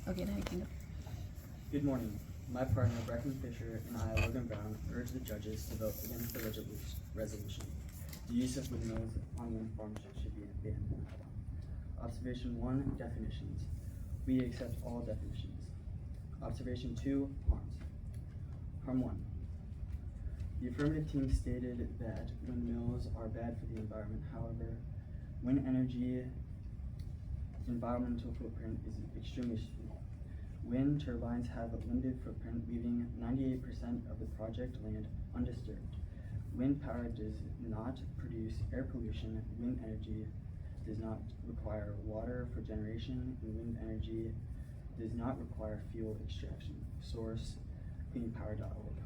Okay, now you can go. Good morning. My partner, Breckin Fisher, and I, Logan Brown, urge the judges to vote against the resolution. The use of windmills on wind farms should be banned. Observation 1, definitions. We accept all definitions. Observation 2, harms. Harm 1. The affirmative team stated that windmills are bad for the environment. However, wind energy environmental footprint is extremely small. Wind turbines have a limited footprint, leaving 98% of the project land undisturbed. Wind power does not produce air pollution. Wind energy does not require water for generation, and wind energy does not require fuel extraction. Source, cleanpower.org.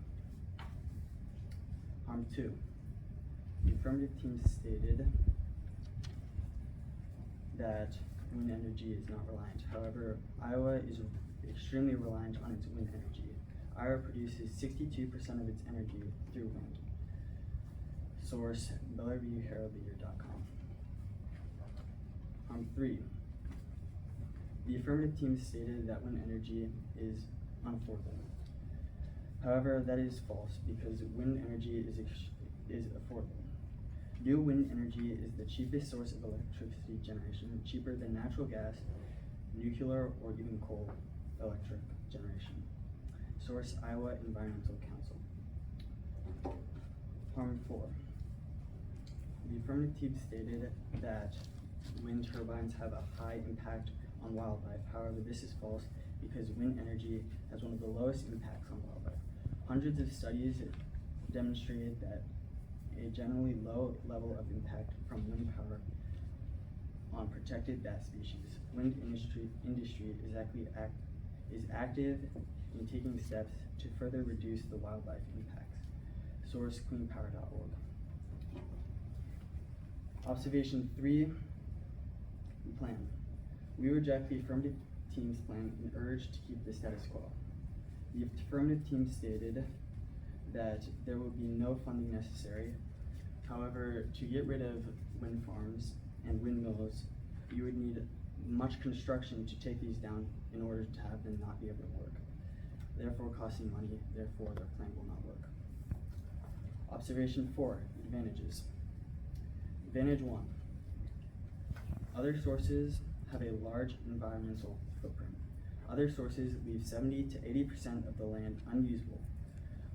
Harm 2. The affirmative team stated that wind energy is not reliant. However, Iowa is extremely reliant on its wind energy. Iowa produces 62% of its energy through wind. Source, BellevueHeraldLeader.com. Harm 3. The affirmative team stated that wind energy is unaffordable. However, that is false because wind energy is affordable. New wind energy is the cheapest source of electricity generation, cheaper than natural gas, nuclear, or even coal electric generation. Source, Iowa Environmental Council. Harm 4. The affirmative team stated that wind turbines have a high impact on wildlife. However, this is false because wind energy has one of the lowest impacts on wildlife. Hundreds of studies demonstrated that a generally low level of impact from wind power on protected bat species. Wind industry is active in taking steps to further reduce the wildlife impacts. Source, cleanpower.org. Observation 3, plan. We reject the affirmative team's plan and urge to keep the status quo. The affirmative team stated that there will be no funding necessary. However, to get rid of wind farms and windmills, you would need much construction to take these down in order to have them not be able to work, therefore costing money, therefore their plan will not work. Observation 4, advantages. Advantage 1, other sources have a large environmental footprint. Other sources leave 70 to 80% of the land unusable.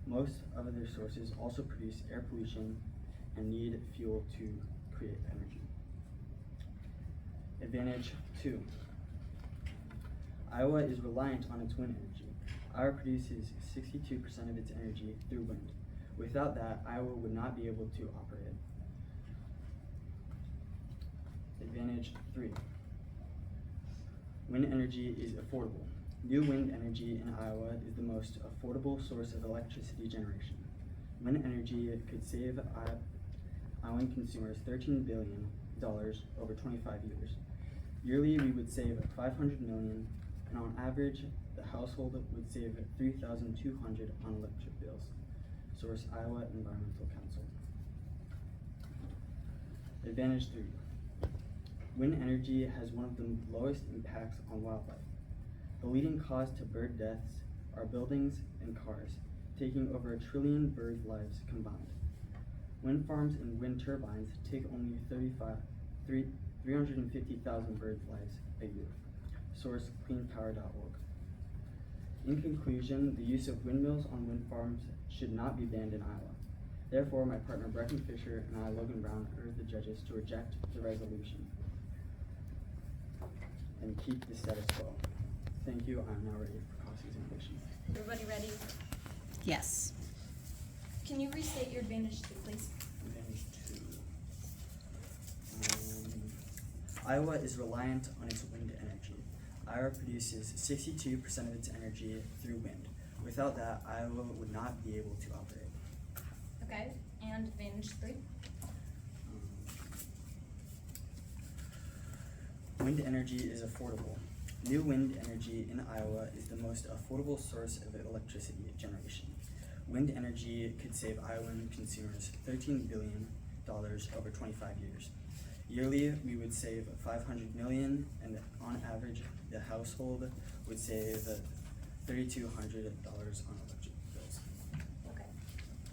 Most of other sources also produce air pollution and need fuel to create energy. Advantage 2. Iowa is reliant on its wind energy. Iowa produces 62% of its energy through wind. Without that, Iowa would not be able to operate. Advantage 3. Wind energy is affordable. New wind energy in Iowa is the most affordable source of electricity generation. Wind energy could save Iowan consumers $13 billion over 25 years. Yearly, we would save $500 million, and on average, the household would save $3,200 on electric bills. Source, Iowa Environmental Council. Advantage 3. Wind energy has one of the lowest impacts on wildlife. The leading cause to bird deaths are buildings and cars, taking over 1 trillion bird lives combined. Wind farms and wind turbines take only 350,000 bird lives a year. Source, cleanpower.org. In conclusion, the use of windmills on wind farms should not be banned in Iowa. Therefore, my partner Breckin Fisher and I, Logan Brown, urge the judges to reject the resolution and keep the status quo. Thank you. I'm now ready for cross-examination. Everybody ready? Yes. Can you restate your advantage 2, please? Advantage 2. Iowa is reliant on its wind energy. Iowa produces 62% of its energy through wind. Without that, Iowa would not be able to operate. Okay, and advantage 3? Wind energy is affordable. New wind energy in Iowa is the most affordable source of electricity generation. Wind energy could save Iowan consumers $13 billion over 25 years. Yearly, we would save 500 million, and on average, the household would save $3,200 on electric bills. Okay.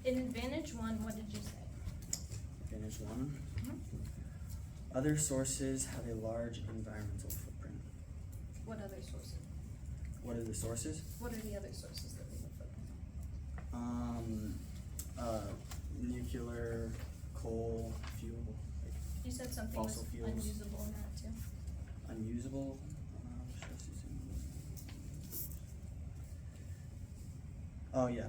In Advantage 1, what did you say? Advantage 1. Mhm. Other sources have a large environmental footprint. What other sources? What are the sources? What are the other sources that leave a footprint? Nuclear, coal, fuel, like You said something was fossil fuels. unusable in that too. Unusable. Oh yeah.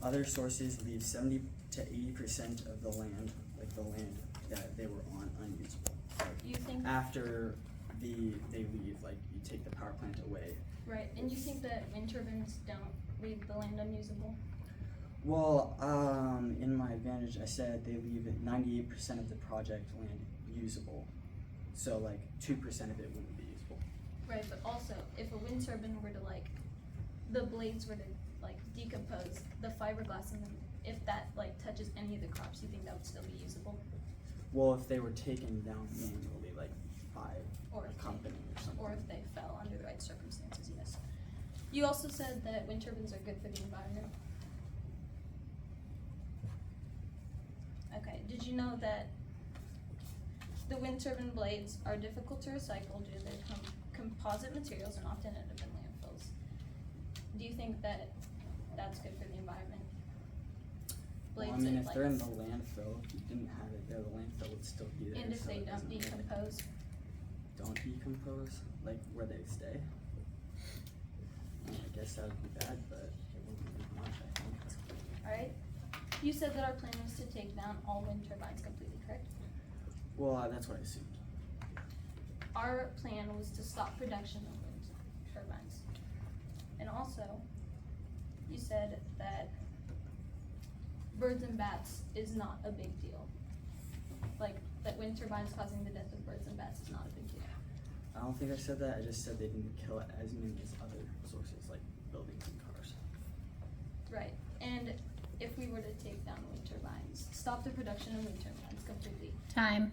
Other sources leave 70 to 80% of the land, like the land that they were on, unusable. Like You think after they leave, like you take the power plant away. right, and you think that wind turbines don't leave the land unusable? Well, in my advantage, I said they leave 98% of the project land usable. So like 2% of it wouldn't be usable. Right, but also if a wind turbine were to the blades were to decompose, the fiberglass in them, if that touches any of the crops, you think that would still be usable? Well, if they were taken down manually, like by Or a if company or something. Or if they fell under the right circumstances, yes. You also said that wind turbines are good for the environment. Okay, did you know that the wind turbine blades are difficult to recycle due to their composite materials and often end up in landfills? Do you think that that's good for the environment? Well, I mean, if they're in the landfill, if you didn't have it there, the landfill would still be there. And if so they it don't doesn't really- decompose? Don't decompose, like where they stay. I guess that would be bad, but it wouldn't be much, I think. Alright, you said that our plan was to take down all wind turbines completely, correct? Well, that's what I assumed. Our plan was to stop production of wind turbines. And also, you said that birds and bats is not a big deal. Like, that wind turbines causing the death of birds and bats is not a big deal. I don't think I said that, I just said they didn't kill as many as other sources, like buildings and cars. Right, and if we were to take down wind turbines, stop the production of wind turbines completely, Time.